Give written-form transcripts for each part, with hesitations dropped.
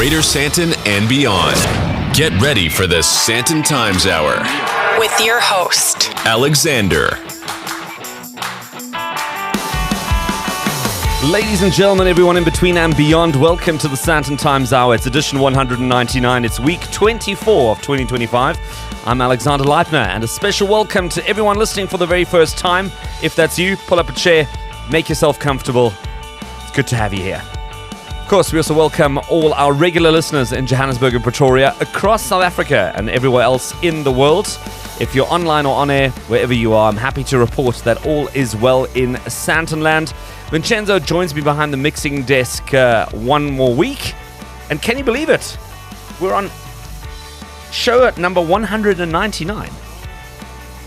Greater Sandton and beyond. Get ready for the Sandton Times Hour with your host, Alexander. Ladies and gentlemen, everyone in between and beyond, welcome to the Sandton Times Hour. It's edition 199. It's week 24 of 2025. I'm Alexander Leitner, and a special welcome to everyone listening for the very first time. If that's you, pull up a chair, make yourself comfortable. It's good to have you here. Of course, we also welcome all our regular listeners in Johannesburg and Pretoria, across South Africa and everywhere else in the world. If you're online or on air, wherever you are, I'm happy to report that all is well in Sandton land. Vincenzo joins me behind the mixing desk one more week. And can you believe it? We're on show at number 199.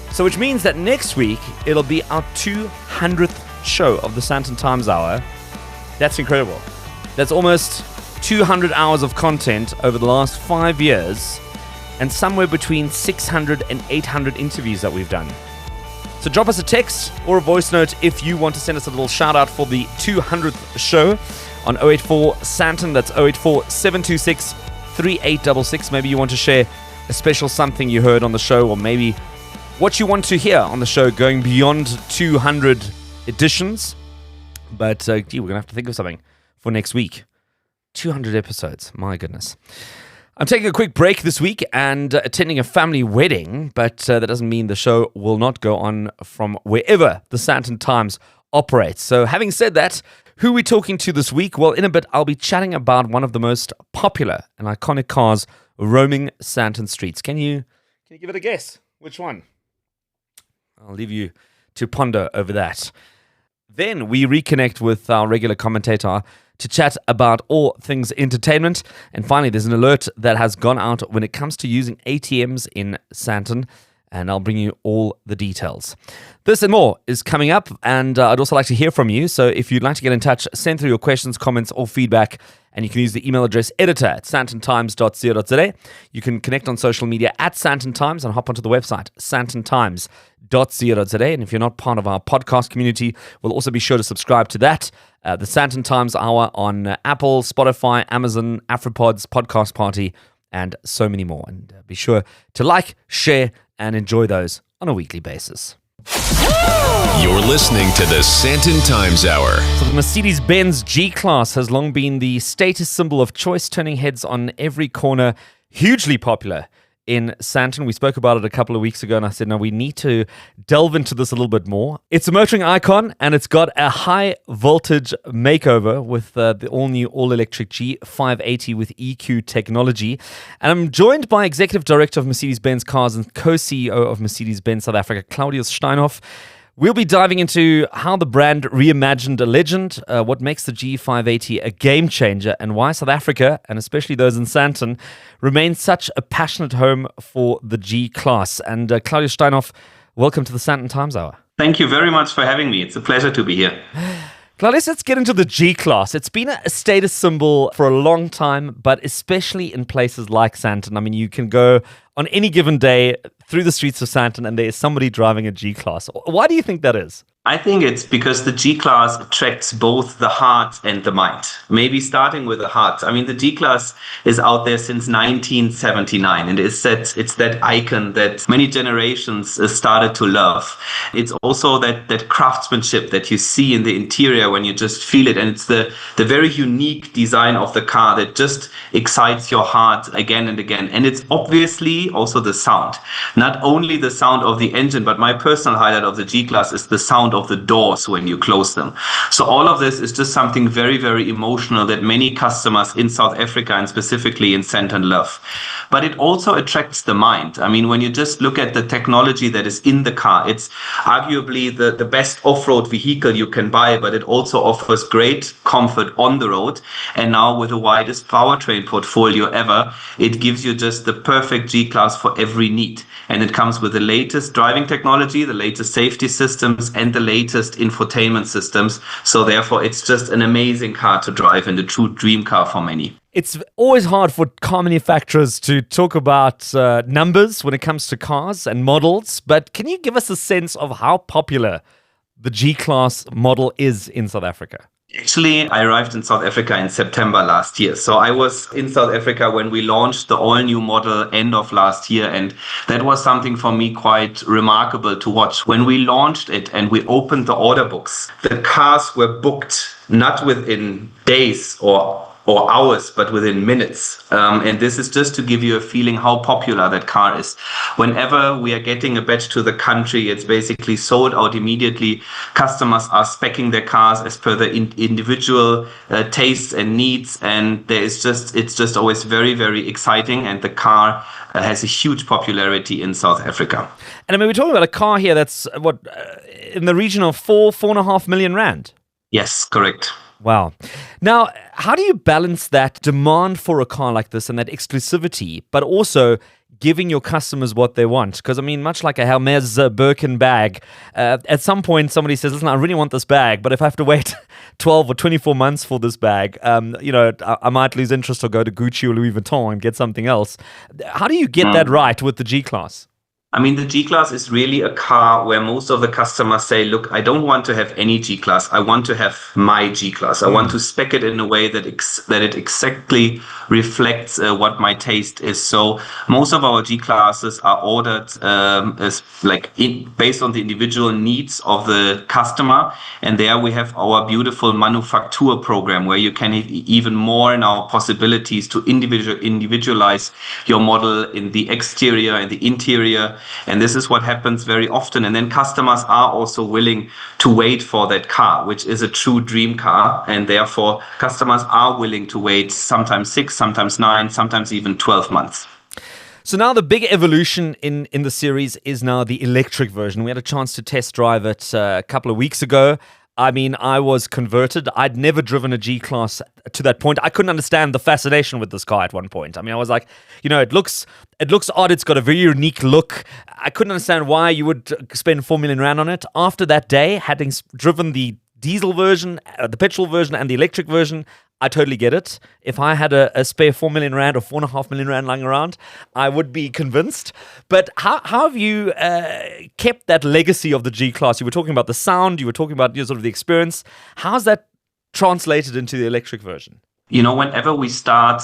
So which means that next week, it'll be our 200th show of the Sandton Times Hour. That's incredible. That's almost 200 hours of content over the last 5 years, and somewhere between 600 and 800 interviews that we've done. So drop us a text or a voice note if you want to send us a little shout out for the 200th show on 084 Sandton. That's 084 726 3866. Maybe you want to share a special something you heard on the show, or maybe what you want to hear on the show going beyond 200 editions. But we're going to have to think of something for next week. 200 episodes, my goodness. I'm taking a quick break this week and attending a family wedding, but that doesn't mean the show will not go on from wherever the Sandton Times operates. So having said that, who are we talking to this week? Well, in a bit, I'll be chatting about one of the most popular and iconic cars roaming Sandton streets. Can you give it a guess? Which one? I'll leave you to ponder over that. Then we reconnect with our regular commentator to chat about all things entertainment. And finally, there's an alert that has gone out when it comes to using ATMs in Sandton, and I'll bring you all the details. This and more is coming up, and I'd also like to hear from you. So if you'd like to get in touch, send through your questions, comments, or feedback, and you can use the email address editor@sandtontimes.co.za. You can connect on social media at Sandton Times and hop onto the website, sandtontimes.co.za. And if you're not part of our podcast community, we'll also be sure to subscribe to that. The Sandton Times Hour on Apple, Spotify, Amazon, AfriPods, Podcast Party, and so many more. And be sure to like, share, and enjoy those on a weekly basis. You're listening to the Sandton Times Hour. So the Mercedes-Benz G-Class has long been the status symbol of choice, turning heads on every corner, hugely popular in Sandton. We spoke about it a couple of weeks ago, and I said, no, we need to delve into this a little bit more. It's a motoring icon, and it's got a high-voltage makeover with the all-new, all-electric G580 with EQ technology. And I'm joined by Executive Director of Mercedes-Benz Cars and Co-CEO of Mercedes-Benz South Africa, Claudius Steinhoff. We'll be diving into how the brand reimagined a legend, what makes the G580 a game changer, and why South Africa, and especially those in Sandton, remain such a passionate home for the G-Class. And Claudius Steinhoff, welcome to the Sandton Times Hour. Thank you very much for having me. It's a pleasure to be here. Claudius, let's get into the G-Class. It's been a status symbol for a long time, but especially in places like Sandton. I mean, you can go on any given day through the streets of Sandton and there is somebody driving a G-Class. Why do you think that is? I think it's because the G-Class attracts both the heart and the mind. Maybe starting with the heart. I mean, the G-Class is out there since 1979, and it's that icon that many generations started to love. It's also that craftsmanship that you see in the interior when you just feel it, and it's the very unique design of the car that just excites your heart again and again. And it's obviously also the sound. Not only the sound of the engine, but my personal highlight of the G-Class is the sound of the doors when you close them. So all of this is just something very, very emotional that many customers in South Africa and specifically in Sandton love. But it also attracts the mind. I mean, when you just look at the technology that is in the car, it's arguably the best off-road vehicle you can buy, but it also offers great comfort on the road. And now with the widest powertrain portfolio ever, it gives you just the perfect G-Class for every need. And it comes with the latest driving technology, the latest safety systems, and the latest infotainment systems. So therefore, it's just an amazing car to drive and a true dream car for many. It's always hard for car manufacturers to talk about numbers when it comes to cars and models, but can you give us a sense of how popular the G-Class model is in South Africa? Actually, I arrived in South Africa in September last year. So I was in South Africa when we launched the all-new model end of last year. And that was something for me quite remarkable to watch. When we launched it and we opened the order books, the cars were booked not within days or hours, but within minutes. And this is just to give you a feeling how popular that car is. Whenever we are getting a batch to the country, it's basically sold out immediately. Customers are speccing their cars as per the individual tastes and needs. And it's just always very, very exciting. And the car has a huge popularity in South Africa. And I mean, we're talking about a car here that's in the region of 4.5 million rand. Yes, correct. Wow. Now, how do you balance that demand for a car like this and that exclusivity, but also giving your customers what they want? Because, I mean, much like a Hermes Birkin bag, at some point somebody says, listen, I really want this bag, but if I have to wait 12 or 24 months for this bag, I might lose interest or go to Gucci or Louis Vuitton and get something else. How do you get that right with the G-Class? I mean, the G-Class is really a car where most of the customers say, look, I don't want to have any G-Class. I want to have my G-Class. I want to spec it in a way that it exactly reflects what my taste is. So most of our G-Classes are ordered based on the individual needs of the customer. And there we have our beautiful manufacture program where you can even more now possibilities to individualize your model in the exterior and the interior. And this is what happens very often. And then customers are also willing to wait for that car, which is a true dream car. And therefore, customers are willing to wait sometimes 6, sometimes 9, sometimes even 12 months. So now the big evolution in the series is now the electric version. We had a chance to test drive it a couple of weeks ago. I mean, I was converted. I'd never driven a G-Class to that point. I couldn't understand the fascination with this car at one point. I mean, I was like, it looks odd. It's got a very unique look. I couldn't understand why you would spend 4 million rand on it. After that day, having driven the diesel version, the petrol version, and the electric version, I totally get it. If I had a spare 4 million rand or 4.5 million rand lying around, I would be convinced. But how have you kept that legacy of the G-Class? You were talking about the sound, you were talking about sort of the experience. How's that translated into the electric version? Whenever we start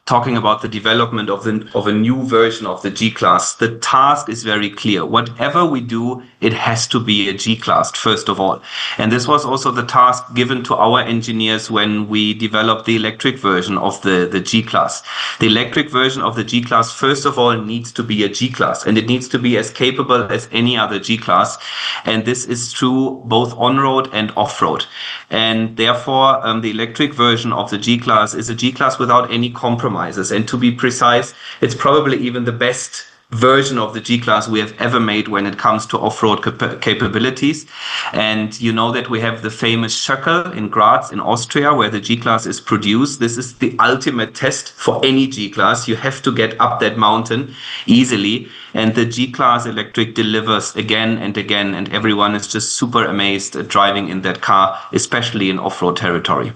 talking about the development of a new version of the G-Class, the task is very clear. Whatever we do, it has to be a G-Class, first of all. And this was also the task given to our engineers when we developed the electric version of the G-Class. The electric version of the G-Class, first of all, needs to be a G-Class, and it needs to be as capable as any other G-Class. And this is true both on-road and off-road. And therefore, the electric version of the G-Class is a G-Class without any compromise. And to be precise, it's probably even the best version of the G-Class we have ever made when it comes to off-road capabilities. And you know that we have the famous Schöckel in Graz in Austria, where the G-Class is produced. This is the ultimate test for any G-Class. You have to get up that mountain easily. And the G-Class electric delivers again and again. And everyone is just super amazed at driving in that car, especially in off-road territory.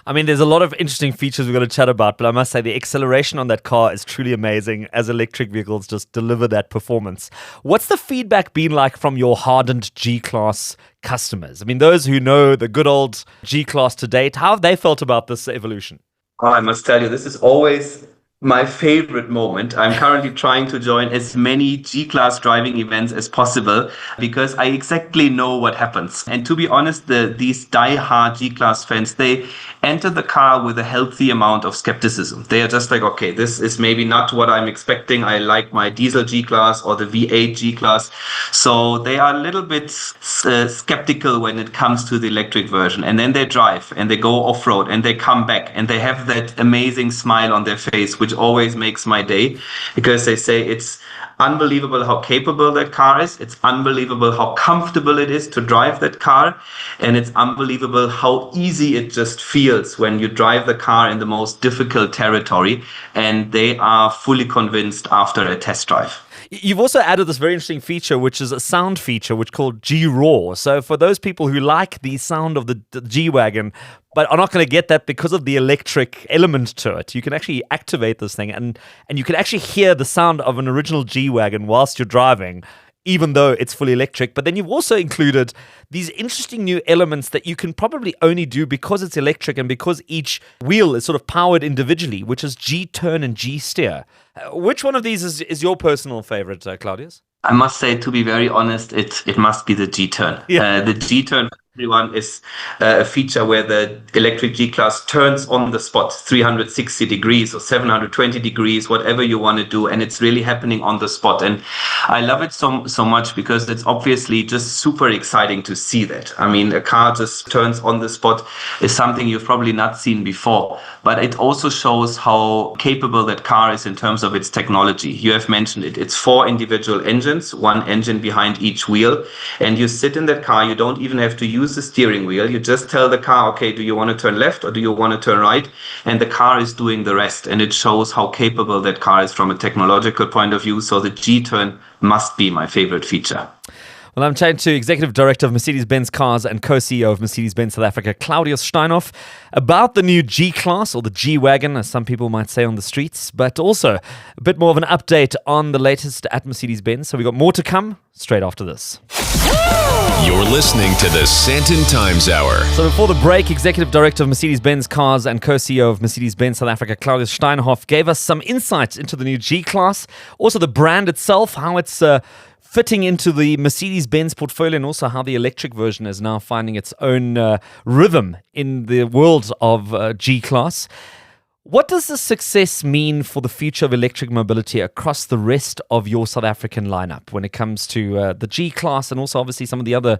I mean, there's a lot of interesting features we're going to chat about, but I must say the acceleration on that car is truly amazing as electric vehicles just deliver that performance. What's the feedback been like from your hardened G-Class customers? I mean, those who know the good old G-Class to date, how have they felt about this evolution? Oh, I must tell you, this is always my favorite moment. I'm currently trying to join as many G-Class driving events as possible because I exactly know what happens. And to be honest, these die-hard G-Class fans, they enter the car with a healthy amount of skepticism. They are just like, okay, this is maybe not what I'm expecting. I like my diesel G-Class or the V8 G-Class. So they are a little bit skeptical when it comes to the electric version. And then they drive and they go off-road and they come back and they have that amazing smile on their face, which always makes my day, because they say it's unbelievable how capable that car is. It's unbelievable how comfortable it is to drive that car. And it's unbelievable how easy it just feels when you drive the car in the most difficult territory. And they are fully convinced after a test drive. You've also added this very interesting feature, which is a sound feature, which is called G-Raw. So for those people who like the sound of the G-Wagon, but are not going to get that because of the electric element to it, you can actually activate this thing and you can actually hear the sound of an original G-Wagon whilst you're driving even though it's fully electric. But then you've also included these interesting new elements that you can probably only do because it's electric and because each wheel is sort of powered individually, which is G-turn and G-steer. Which one of these is your personal favorite, Claudius? I must say, to be very honest, it must be the G-turn. Yeah. The G-turn for everyone is a feature where the electric G-Class turns on the spot 360 degrees or 720 degrees, whatever you want to do. And it's really happening on the spot. And I love it so much because it's obviously just super exciting to see that. I mean, a car just turns on the spot is something you've probably not seen before. But it also shows how capable that car is in terms of its technology. You have mentioned it. It's 4 individual engines, 1 engine behind each wheel. And you sit in that car. You don't even have to use the steering wheel. You just tell the car, okay, do you want to turn left or do you want to turn right? And the car is doing the rest. And it shows how capable that car is from a technological point of view. So the G-turn must be my favorite feature. Well, I'm chatting to Executive Director of Mercedes-Benz Cars and Co-CEO of Mercedes-Benz South Africa, Claudius Steinhoff, about the new G-Class, or the G-Wagon, as some people might say on the streets, but also a bit more of an update on the latest at Mercedes-Benz. So we've got more to come straight after this. You're listening to the Sandton Times Hour. So before the break, Executive Director of Mercedes-Benz Cars and Co-CEO of Mercedes-Benz South Africa, Claudius Steinhoff, gave us some insights into the new G-Class, also the brand itself, how it's fitting into the Mercedes-Benz portfolio, and also how the electric version is now finding its own rhythm in the world of G-Class. What does this success mean for the future of electric mobility across the rest of your South African lineup when it comes to the G-Class and also obviously some of the other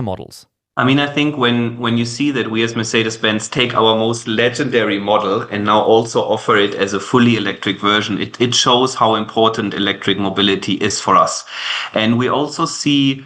models? I mean, I think when you see that we as Mercedes-Benz take our most legendary model and now also offer it as a fully electric version, it shows how important electric mobility is for us. And we also see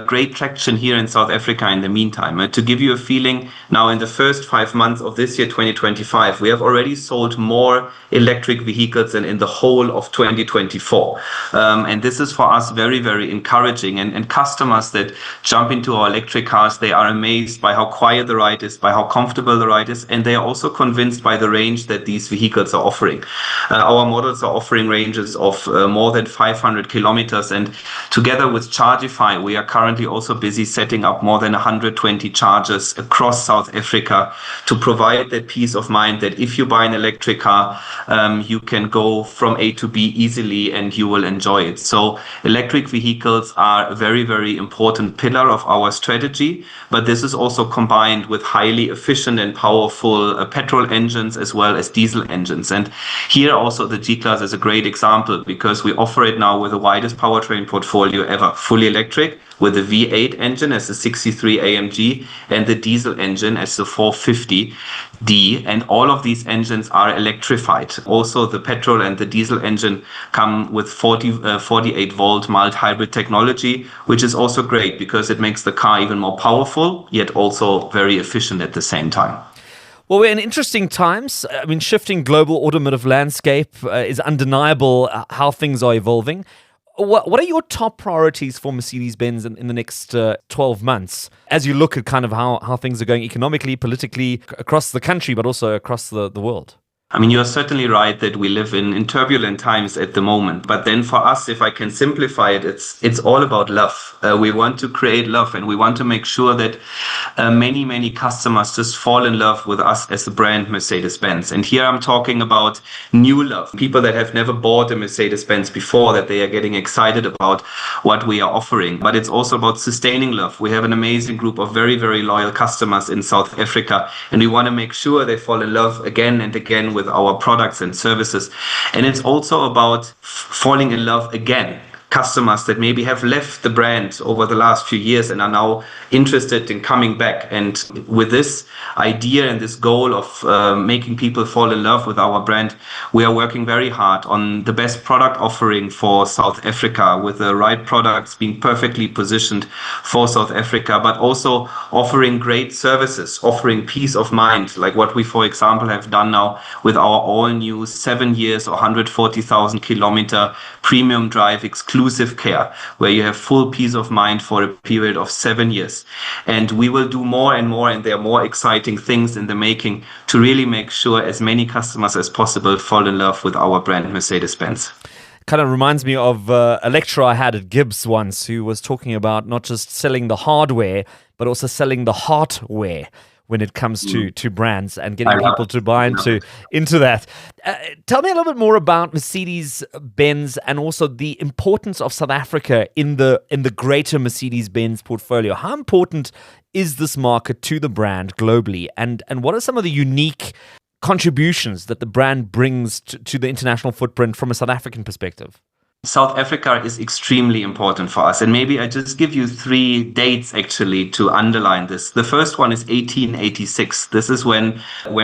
great traction here in South Africa in the meantime. To give you a feeling, now in the first 5 months of this year, 2025, we have already sold more electric vehicles than in the whole of 2024. And this is for us very, very encouraging. And customers that jump into our electric cars, they are amazed by how quiet the ride is, by how comfortable the ride is, and they are also convinced by the range that these vehicles are offering. Our models are offering ranges of more than 500 kilometers, and together with Chargify, we are currently also busy setting up more than 120 chargers across South Africa to provide that peace of mind that if you buy an electric car, you can go from A to B easily and you will enjoy it. So electric vehicles are a very, very important pillar of our strategy, but this is also combined with highly efficient and powerful petrol engines as well as diesel engines. And here also the G-Class is a great example because we offer it now with the widest powertrain portfolio ever, fully electric, with the V8 engine as the 63 AMG and the diesel engine as the 450D. And all of these engines are electrified. Also, the petrol and the diesel engine come with 48 volt mild hybrid technology, which is also great because it makes the car even more powerful, yet also very efficient at the same time. Well, we're in interesting times. I mean, shifting global automotive landscape is undeniable how things are evolving. What are your top priorities for Mercedes-Benz in the next 12 months as you look at kind of how things are going economically, politically, across the country, but also across the world? I mean, you're certainly right that we live in turbulent times at the moment. But then for us, if I can simplify it, it's all about love. We want to create love, and we want to make sure that many customers just fall in love with us as a brand Mercedes-Benz. And here I'm talking about new love, people that have never bought a Mercedes-Benz before, that they are getting excited about what we are offering. But it's also about sustaining love. We have an amazing group of very, very loyal customers in South Africa, and we want to make sure they fall in love again and again with our products and services. And it's also about falling in love again. Customers that maybe have left the brand over the last few years and are now interested in coming back. And with this idea and this goal of making people fall in love with our brand, we are working very hard on the best product offering for South Africa, with the right products being perfectly positioned for South Africa, but also offering great services, offering peace of mind, like what we, for example, have done now with our all-new 7 years or 140,000 kilometer premium drive exclusive care, where you have full peace of mind for a period of 7 years. And we will do more and more, and there are more exciting things in the making to really make sure as many customers as possible fall in love with our brand Mercedes-Benz. kind of reminds me of a lecturer I had at Gibbs once who was talking about not just selling the hardware, but also selling the heartware when it comes to brands and getting people to buy into that. Tell me a little bit more about Mercedes-Benz and also the importance of South Africa in the greater Mercedes-Benz portfolio. How important is this market to the brand globally, and what are some of the unique contributions that the brand brings to the international footprint from a South African perspective? South Africa is extremely important for us. And maybe I just give you 3 dates actually to underline this. The first one is 1886. This is when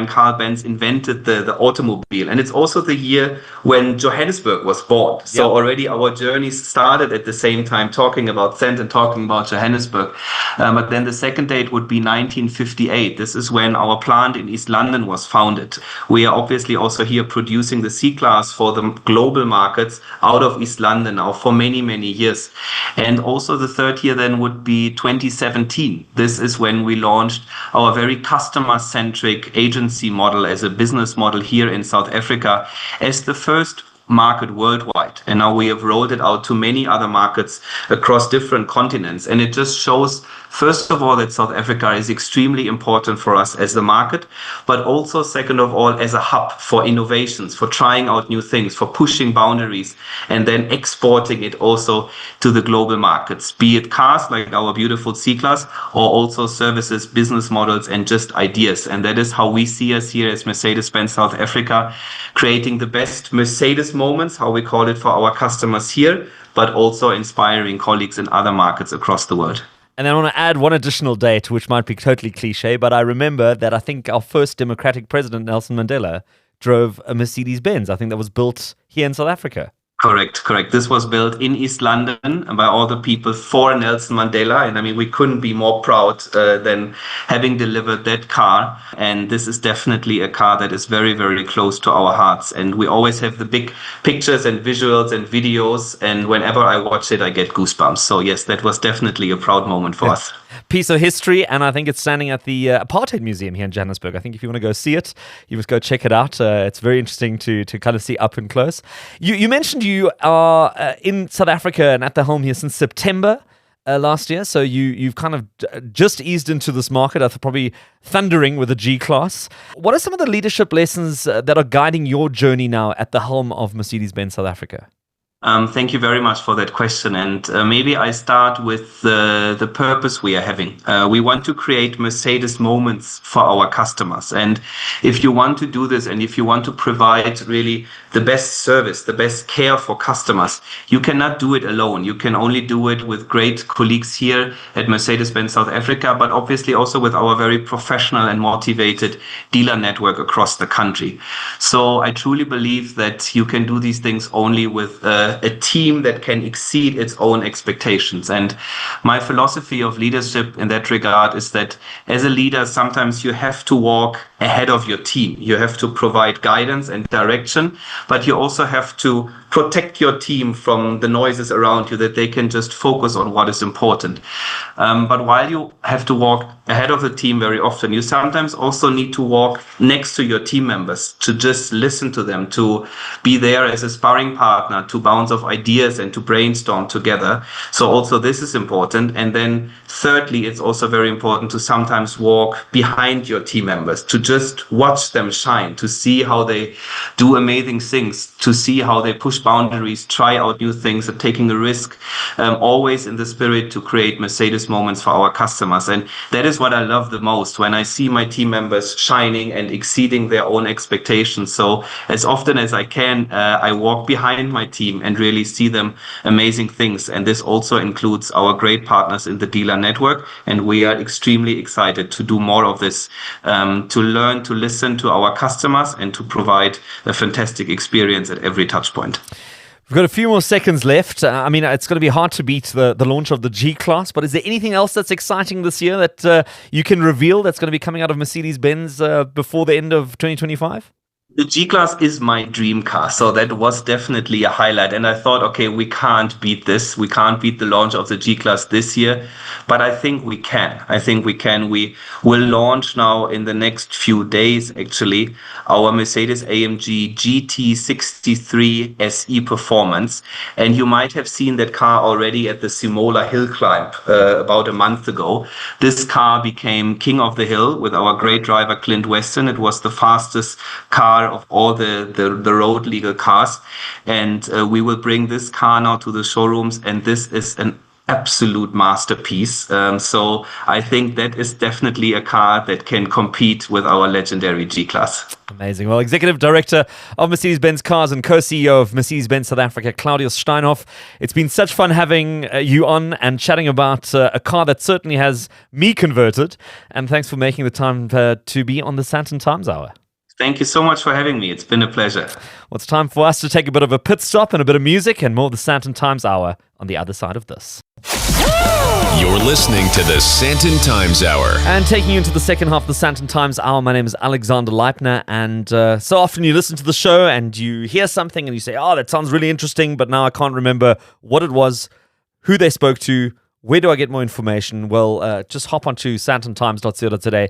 Carl Benz invented the automobile. And it's also the year when Johannesburg was born. So already our journey started at the same time, talking about Sandton, talking about Johannesburg. But then the second date would be 1958. This is when our plant in East London was founded. We are obviously also here producing the C-Class for the global markets out of East London now for many, many years. And also the third year then would be 2017. This is when we launched our very customer-centric agency model as a business model here in South Africa as the first market worldwide. And now we have rolled it out to many other markets across different continents. And it just shows, first of all, that South Africa is extremely important for us as a market, but also, second of all, as a hub for innovations, for trying out new things, for pushing boundaries, and then exporting it also to the global markets, be it cars like our beautiful C-Class, or also services, business models, and just ideas. And that is how we see us here as Mercedes-Benz South Africa, creating the best Mercedes moments, how we call it, for our customers here, but also inspiring colleagues in other markets across the world. And then I want to add one additional date, which might be totally cliche, but I remember that I think our first democratic president, Nelson Mandela, drove a Mercedes-Benz. I think that was built here in South Africa. Correct. This was built in East London by all the people for Nelson Mandela. And I mean, we couldn't be more proud than having delivered that car. And this is definitely a car that is very, very close to our hearts. And we always have the big pictures and visuals and videos. And whenever I watch it, I get goosebumps. So yes, that was definitely a proud moment for us. Piece of history, and I think it's standing at the Apartheid Museum here in Johannesburg. I think if you want to go see it, you must go check it out. It's very interesting to kind of see up and close. You mentioned you are in South Africa and at the helm here since September last year, so you've kind of just eased into this market after probably thundering with the G-Class. What are some of the leadership lessons that are guiding your journey now at the helm of Mercedes-Benz South Africa? Thank you very much for that question. And maybe I start with the purpose we are having. We want to create Mercedes moments for our customers. And if you want to do this, and if you want to provide really the best service, the best care for customers, you cannot do it alone. You can only do it with great colleagues here at Mercedes-Benz South Africa, but obviously also with our very professional and motivated dealer network across the country. So I truly believe that you can do these things only with a team that can exceed its own expectations. And my philosophy of leadership in that regard is that as a leader, sometimes you have to walk ahead of your team. You have to provide guidance and direction, but you also have to protect your team from the noises around you, that they can just focus on what is important. But while you have to walk ahead of the team very often, you sometimes also need to walk next to your team members, to just listen to them, to be there as a sparring partner, to bounce off ideas and to brainstorm together. So also this is important. And then thirdly, it's also very important to sometimes walk behind your team members, to just watch them shine, to see how they do amazing things, to see how they push boundaries, try out new things, and taking a risk, always in the spirit to create Mercedes moments for our customers. And that is what I love the most, when I see my team members shining and exceeding their own expectations. So as often as I can, I walk behind my team and really see them amazing things. And this also includes our great partners in the dealer network. And we are extremely excited to do more of this, to learn to listen to our customers and to provide a fantastic experience at every touch point. We've got a few more seconds left. I mean, it's going to be hard to beat the launch of the G-Class, but is there anything else that's exciting this year that you can reveal that's going to be coming out of Mercedes-Benz before the end of 2025? The G-Class is my dream car, so that was definitely a highlight. And I thought, okay, we can't beat this. We can't beat the launch of the G-Class this year, but I think we can. I think we can. We will launch now in the next few days, actually, our Mercedes-AMG GT63 SE Performance. And you might have seen that car already at the Simola Hill Climb about a month ago. This car became King of the Hill with our great driver, Clint Weston. It was the fastest car of all the road legal cars, and we will bring this car now to the showrooms, and this is an absolute masterpiece. So I think that is definitely a car that can compete with our legendary G-Class. Amazing. Well, Executive Director of Mercedes-Benz Cars and co-CEO of Mercedes-Benz South Africa, Claudius Steinhoff. It's been such fun having you on and chatting about a car that certainly has me converted, and thanks for making the time to be on the Sandton Times Hour. Thank you so much for having me. It's been a pleasure. Well, it's time for us to take a bit of a pit stop and a bit of music and more of the Sandton Times Hour on the other side of this. You're listening to the Sandton Times Hour. And taking you into the second half of the Sandton Times Hour, my name is Alexander Leipner, and so often you listen to the show and you hear something and you say, oh, that sounds really interesting, but now I can't remember what it was, who they spoke to, where do I get more information? Well, just hop onto sandtontimes.co.za.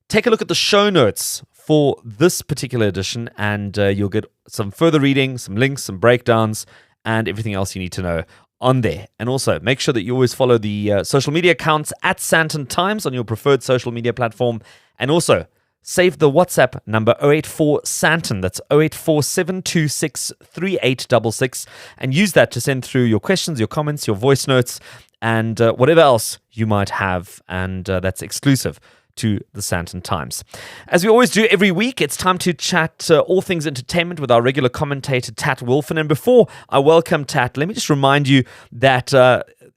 Take a look at the show notes for this particular edition, and you'll get some further reading, some links, some breakdowns, and everything else you need to know on there. And also, make sure that you always follow the social media accounts at Sandton Times on your preferred social media platform. And also, save the WhatsApp number 084 Sandton. That's 084 726 3866. And use that to send through your questions, your comments, your voice notes, and whatever else you might have. And that's exclusive to the Sandton Times. As we always do every week, it's time to chat all things entertainment with our regular commentator, Tat Wolfen. And before I welcome Tat, let me just remind you that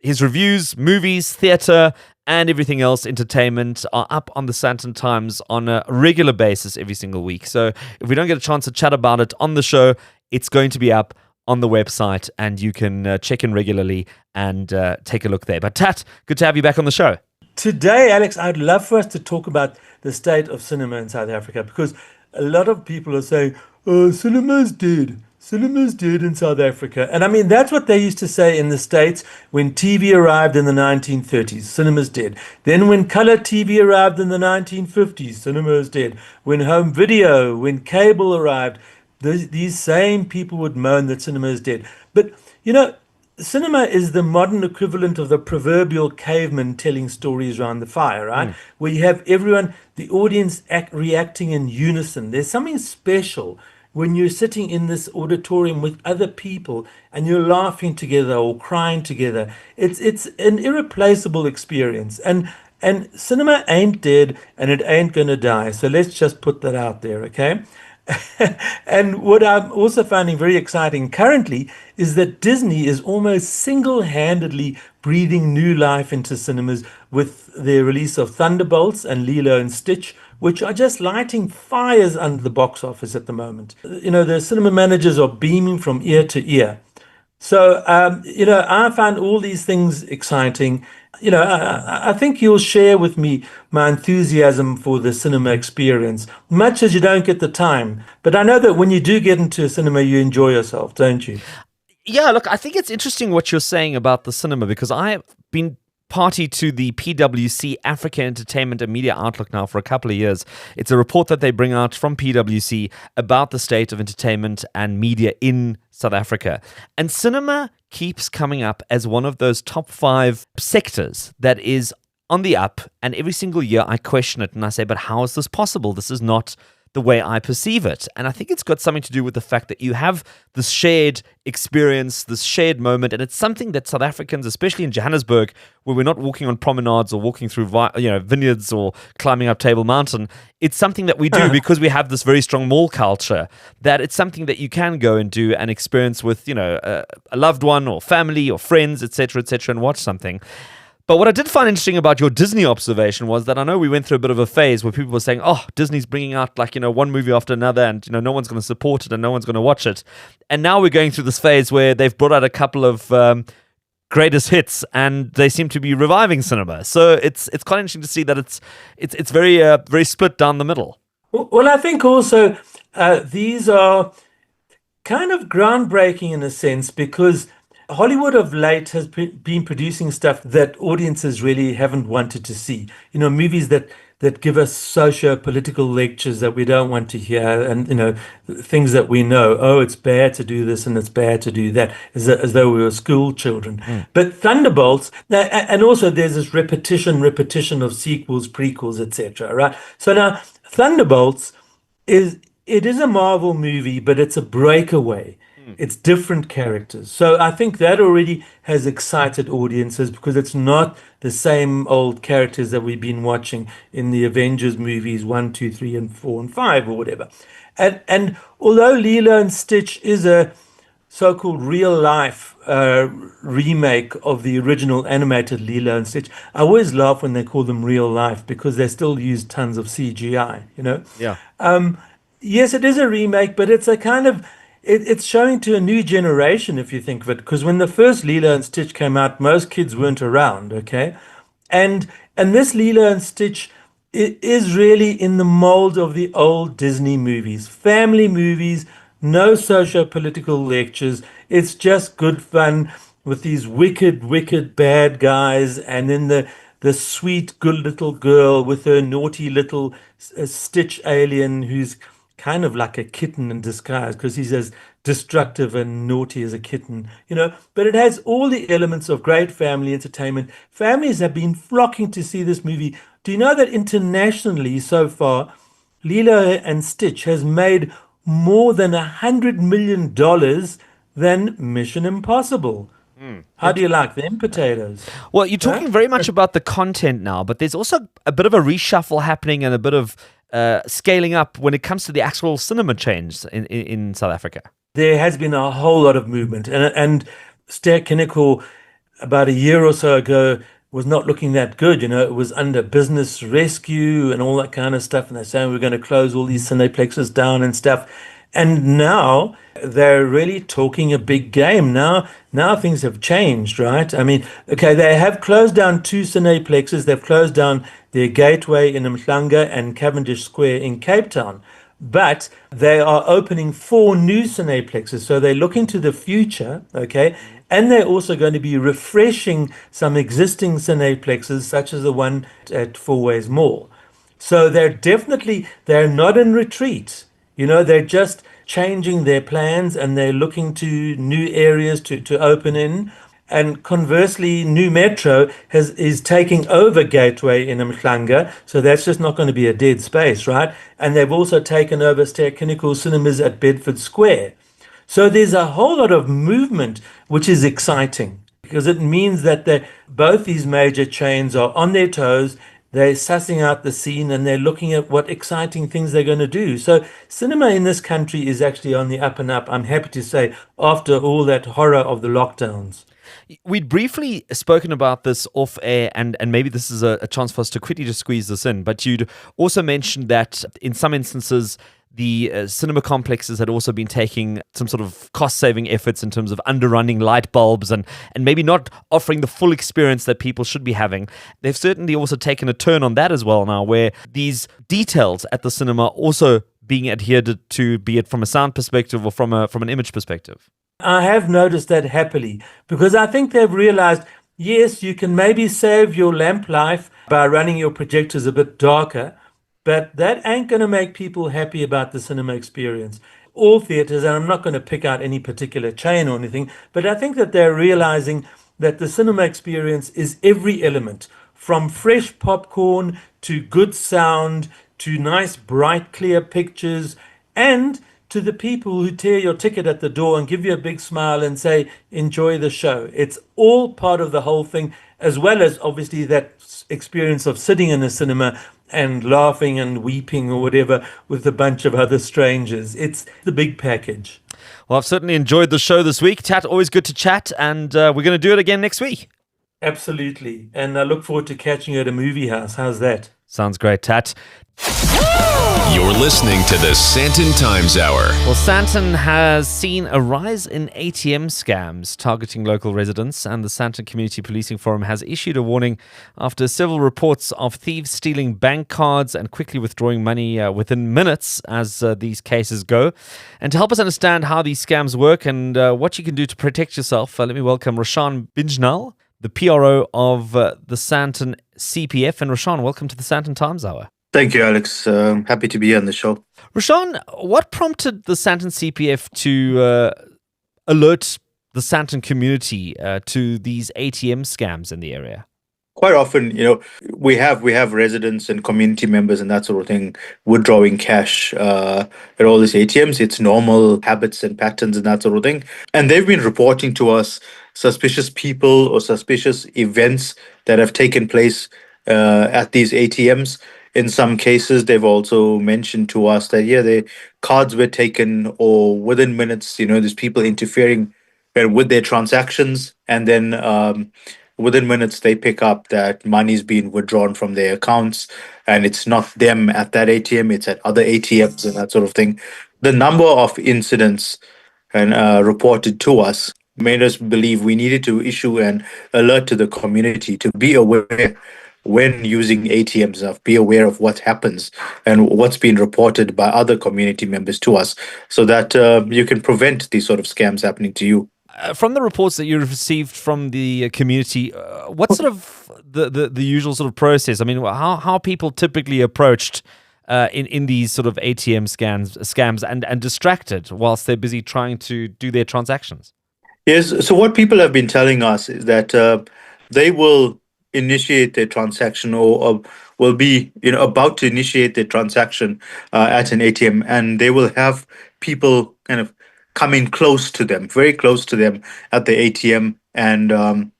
his reviews, movies, theatre, and everything else entertainment are up on the Sandton Times on a regular basis every single week. So if we don't get a chance to chat about it on the show, it's going to be up on the website, and you can check in regularly and take a look there. But Tat, good to have you back on the show. Today, Alex, I'd love for us to talk about the state of cinema in South Africa, because a lot of people are saying, oh, cinema's dead. Cinema's dead in South Africa. And I mean, that's what they used to say in the States when TV arrived in the 1930s. Cinema's dead. Then when color TV arrived in the 1950s, cinema's dead. When home video, when cable arrived, these same people would moan that cinema is dead. But, you know, cinema is the modern equivalent of the proverbial caveman telling stories around the fire, right? Where you have everyone, the audience reacting in unison. There's something special when you're sitting in this auditorium with other people and you're laughing together or crying together. It's an irreplaceable experience. And cinema ain't dead, and it ain't gonna die. So let's just put that out there, okay? And what I'm also finding very exciting currently is that Disney is almost single-handedly breathing new life into cinemas with their release of Thunderbolts and Lilo and Stitch, which are just lighting fires under the box office at the moment. You know, the cinema managers are beaming from ear to ear. So, you know, I find all these things exciting. You know, I think you'll share with me my enthusiasm for the cinema experience, much as you don't get the time. But I know that when you do get into a cinema, you enjoy yourself, don't you? Yeah, look, I think it's interesting what you're saying about the cinema, because I've been party to the PwC Africa Entertainment and Media Outlook now for a couple of years. It's a report that they bring out from PwC about the state of entertainment and media in South Africa. And cinema keeps coming up as one of those top 5 sectors that is on the up. And every single year I question it and I say, but how is this possible? This is not the way I perceive it. And I think it's got something to do with the fact that you have this shared experience, this shared moment, and it's something that South Africans, especially in Johannesburg, where we're not walking on promenades or walking through vineyards or climbing up Table Mountain, it's something that we do because we have this very strong mall culture, that it's something that you can go and do and experience with, a loved one or family or friends, etc., and watch something. But what I did find interesting about your Disney observation was that I know we went through a bit of a phase where people were saying, oh, Disney's bringing out one movie after another and, no one's going to support it and no one's going to watch it. And now we're going through this phase where they've brought out a couple of greatest hits and they seem to be reviving cinema. So it's quite interesting to see that it's very, very split down the middle. Well, I think also These are kind of groundbreaking in a sense because Hollywood of late has been producing stuff that audiences really haven't wanted to see. Movies that give us socio-political lectures that we don't want to hear, and things that we know. Oh, it's bad to do this and it's bad to do that, as though we were school children. But Thunderbolts, and also there's this repetition of sequels, prequels, etc. Right? So now Thunderbolts is a Marvel movie, but it's a breakaway. It's different characters. So I think that already has excited audiences because it's not the same old characters that we've been watching in the Avengers movies 1, 2, 3, and 4, and 5 or whatever. And although Lilo and Stitch is a so-called real life remake of the original animated Lilo and Stitch, I always laugh when they call them real life because they still use tons of CGI, Yeah. Yes, it is a remake, but it's a kind of it's showing to a new generation if you think of it. Because when the first Lilo and Stitch came out, most kids weren't around, okay, and this Lilo and Stitch is really in the mold of the old Disney movies, family movies, no socio-political lectures. It's just good fun with these wicked bad guys, and then the sweet good little girl with her naughty little Stitch alien who's kind of like a kitten in disguise because he's as destructive and naughty as a kitten, But it has all the elements of great family entertainment. Families have been flocking to see this movie. Do you know that internationally so far, Lilo and Stitch has made more than $100 million than Mission Impossible? How do you like them potatoes? Well, you're talking very much about the content now, but there's also a bit of a reshuffle happening and a bit of scaling up when it comes to the actual cinema chains in South Africa. There has been a whole lot of movement, and Ster-Kinekor about a year or so ago was not looking that good. It was under business rescue and all that kind of stuff, and they're saying we're going to close all these cineplexes down and stuff. And now they're really talking a big game. Now things have changed, right? I mean, okay, they have closed down 2 cineplexes. They've closed down their Gateway in Mhlanga and Cavendish Square in Cape Town. But they are opening 4 new cineplexes. So they're looking to the future, okay? And they're also going to be refreshing some existing cineplexes, such as the one at Four Ways Mall. So they're not in retreat. They're just changing their plans and they're looking to new areas to open in. And conversely, New Metro is taking over Gateway in Mhlanga, so that's just not going to be a dead space, right? And they've also taken over Ster-Kinekor Cinemas at Bedford Square. So there's a whole lot of movement, which is exciting because it means that both these major chains are on their toes. They're sussing out the scene and they're looking at what exciting things they're going to do. So cinema in this country is actually on the up and up, I'm happy to say, after all that horror of the lockdowns. We'd briefly spoken about this off air, and maybe this is a chance for us to quickly just squeeze this in, but you'd also mentioned that in some instances, the cinema complexes had also been taking some sort of cost-saving efforts in terms of underrunning light bulbs and maybe not offering the full experience that people should be having. They've certainly also taken a turn on that as well now, where these details at the cinema also being adhered to, be it from a sound perspective or from an image perspective. I have noticed that happily because I think they've realized, yes, you can maybe save your lamp life by running your projectors a bit darker, but that ain't going to make people happy about the cinema experience. All theaters, and I'm not going to pick out any particular chain or anything, but I think that they're realizing that the cinema experience is every element, from fresh popcorn to good sound to nice, bright, clear pictures, and to the people who tear your ticket at the door and give you a big smile and say, enjoy the show. It's all part of the whole thing, as well as obviously that experience of sitting in a cinema and laughing and weeping or whatever with a bunch of other strangers. It's the big package. Well, I've certainly enjoyed the show this week. Tat, always good to chat, and we're going to do it again next week. Absolutely. And I look forward to catching you at a movie house. How's that? Sounds great, Tat. You're listening to the Sandton Times Hour. Well, Sandton has seen a rise in ATM scams targeting local residents, and the Sandton Community Policing Forum has issued a warning after several reports of thieves stealing bank cards and quickly withdrawing money within minutes as these cases go. And to help us understand how these scams work and what you can do to protect yourself, let me welcome Roshan Byjnal, the PRO of the Sandton CPF. And Roshan, welcome to the Sandton Times Hour. Thank you, Alex. Happy to be on the show. Roshan, what prompted the Sandton CPF to alert the Sandton community to these ATM scams in the area? Quite often, we have residents and community members and that sort of thing withdrawing cash at all these ATMs. It's normal habits and patterns and that sort of thing. And they've been reporting to us suspicious people or suspicious events that have taken place at these ATMs. In some cases, they've also mentioned to us that, their cards were taken, or within minutes, there's people interfering with their transactions. And then within minutes, they pick up that money's been withdrawn from their accounts, and it's not them at that ATM, it's at other ATMs and that sort of thing. The number of incidents reported to us made us believe we needed to issue an alert to the community to be aware when using ATMs, be aware of what happens and what's been reported by other community members to us, so that you can prevent these sort of scams happening to you. From the reports that you received from the community, what's sort of the usual sort of process? I mean, how people typically approached in these sort of ATM scams and distracted whilst they're busy trying to do their transactions? Yes, so what people have been telling us is that they will initiate their transaction or will be about to initiate their transaction at an ATM, and they will have people kind of come in close to them, very close to them at the ATM, and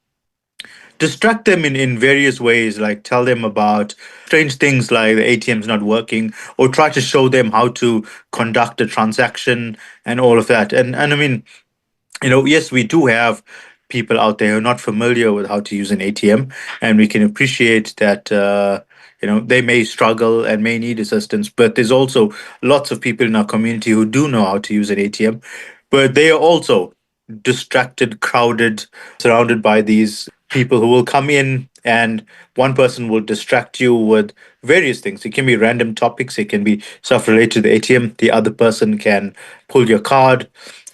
distract them in various ways, like tell them about strange things like the ATM's not working, or try to show them how to conduct a transaction and all of that. And I mean, yes, we do have people out there who are not familiar with how to use an ATM, and we can appreciate that they may struggle and may need assistance. But there's also lots of people in our community who do know how to use an ATM, but they are also distracted, crowded, surrounded by these people who will come in, and one person will distract you with various things. It can be random topics, it can be stuff related to the ATM. The other person can pull your card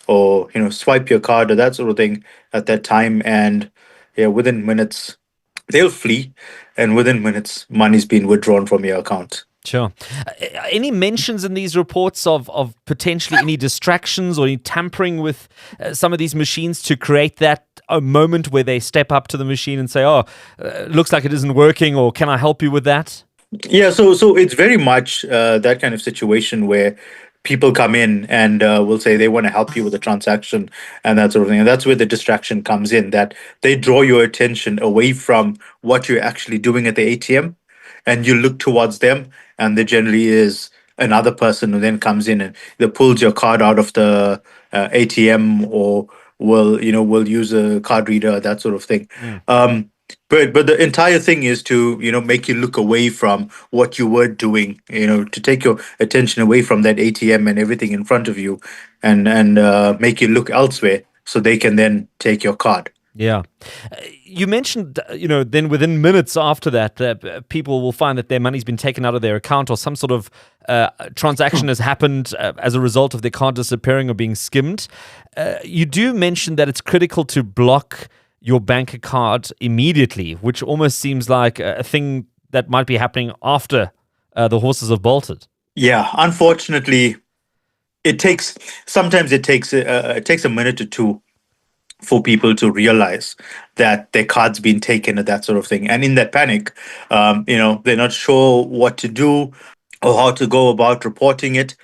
or swipe your card or that sort of thing at that time, and within minutes they'll flee, and within minutes money's been withdrawn from your account. Sure. Any mentions in these reports of potentially any distractions or any tampering with some of these machines to create that a moment where they step up to the machine and say, looks like it isn't working, or can I help you with that? Yeah, so it's very much that kind of situation where people come in and will say they want to help you with a transaction and that sort of thing. And that's where the distraction comes in, that they draw your attention away from what you're actually doing at the ATM, and you look towards them, and there generally is another person who then comes in and either pulls your card out of the ATM, or will use a card reader, that sort of thing. But the entire thing is to make you look away from what you were doing, to take your attention away from that ATM and everything in front of you, and make you look elsewhere so they can then take your card. Yeah. You mentioned, then within minutes after that, people will find that their money's been taken out of their account, or some sort of transaction has happened as a result of their card disappearing or being skimmed. You do mention that it's critical to block your bank card immediately, which almost seems like a thing that might be happening after the horses have bolted. Yeah, unfortunately, sometimes it takes a minute or two for people to realize that their card's been taken and that sort of thing. And in that panic, they're not sure what to do or how to go about reporting it.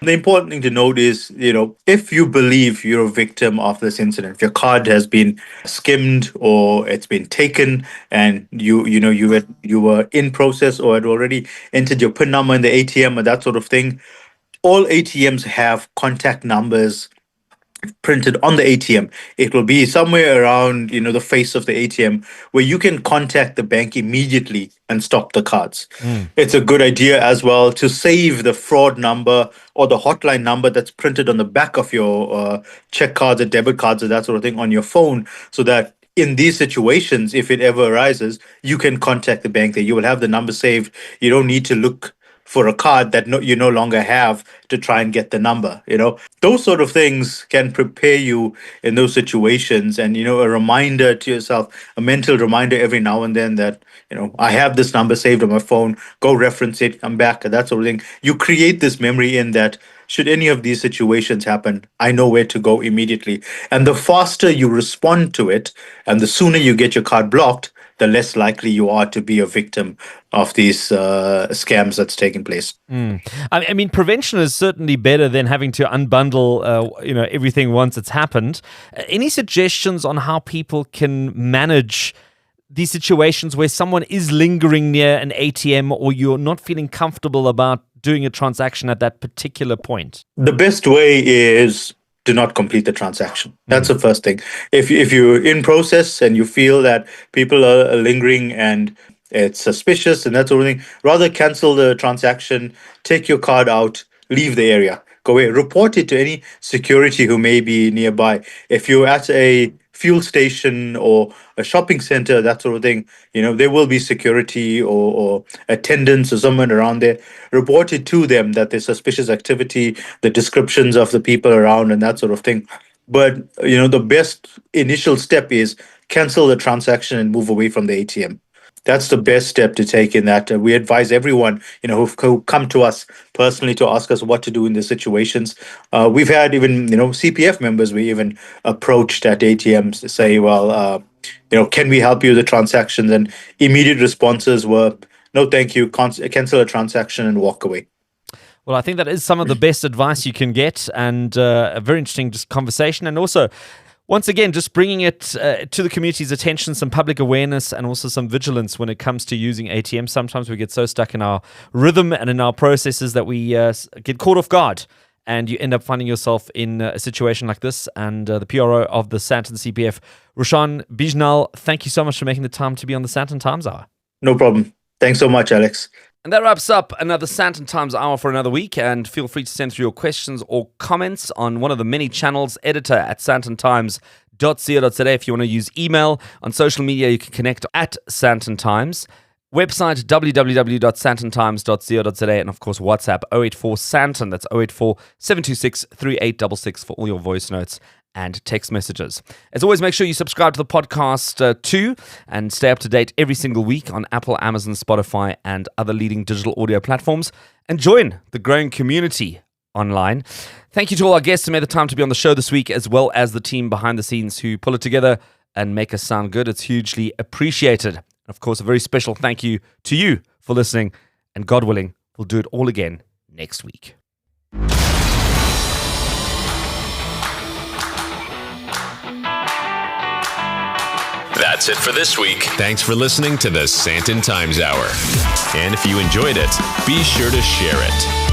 The important thing to note is, if you believe you're a victim of this incident, if your card has been skimmed or it's been taken, and you were in process or had already entered your PIN number in the ATM or that sort of thing, all ATMs have contact numbers printed on the ATM. It will be somewhere around, the face of the ATM where you can contact the bank immediately and stop the cards. It's a good idea as well to save the fraud number or the hotline number that's printed on the back of your check cards or debit cards or that sort of thing on your phone, so that in these situations, if it ever arises, you can contact the bank there. You will have the number saved. You don't need to look for a card that you no longer have to try and get the number. Those sort of things can prepare you in those situations, and a reminder to yourself, a mental reminder every now and then that I have this number saved on my phone. Go reference it, come back, that sort of thing. You create this memory in that should any of these situations happen, I know where to go immediately. And the faster you respond to it, and the sooner you get your card blocked, the less likely you are to be a victim of these scams that's taking place. I mean, prevention is certainly better than having to unbundle, everything once it's happened. Any suggestions on how people can manage these situations where someone is lingering near an ATM, or you're not feeling comfortable about doing a transaction at that particular point? The best way is to not complete the transaction. That's the first thing. If you're in process and you feel that people are lingering and it's suspicious and that sort of thing, rather cancel the transaction, take your card out, leave the area, go away, report it to any security who may be nearby. If you're at a fuel station or a shopping center, that sort of thing, there will be security or attendants or someone around there. Report it to them that there's suspicious activity, the descriptions of the people around and that sort of thing. But, the best initial step is cancel the transaction and move away from the ATM. That's the best step to take in that. We advise everyone, who come to us personally to ask us what to do in these situations. We've had even, CPF members we even approached at ATMs to say, well, can we help you with the transactions? And immediate responses were, no, thank you, cancel a transaction and walk away. Well, I think that is some of the best advice you can get, and a very interesting conversation. And also, once again, just bringing it to the community's attention, some public awareness and also some vigilance when it comes to using ATMs. Sometimes we get so stuck in our rhythm and in our processes that we get caught off guard, and you end up finding yourself in a situation like this. And the PRO of the Sandton CPF, Roshan Byjnal, thank you so much for making the time to be on the Sandton Times Hour. No problem. Thanks so much, Alex. And that wraps up another Sandton Times Hour for another week. And feel free to send through your questions or comments on one of the many channels, editor@sandtontimes.co.za. If you want to use email, on social media, you can connect at Sandton Times. Website, www.sandtontimes.co.za. And of course, WhatsApp, 084 Sandton. That's 084 726 3866 for all your voice notes and text messages. As always, make sure you subscribe to the podcast too, and stay up to date every single week on Apple, Amazon, Spotify, and other leading digital audio platforms, and join the growing community online. Thank you to all our guests who made the time to be on the show this week, as well as the team behind the scenes who pull it together and make us sound good. It's hugely appreciated. And of course, a very special thank you to you for listening, and God willing, we'll do it all again next week. That's it for this week. Thanks for listening to the Sandton Times Hour. And if you enjoyed it, be sure to share it.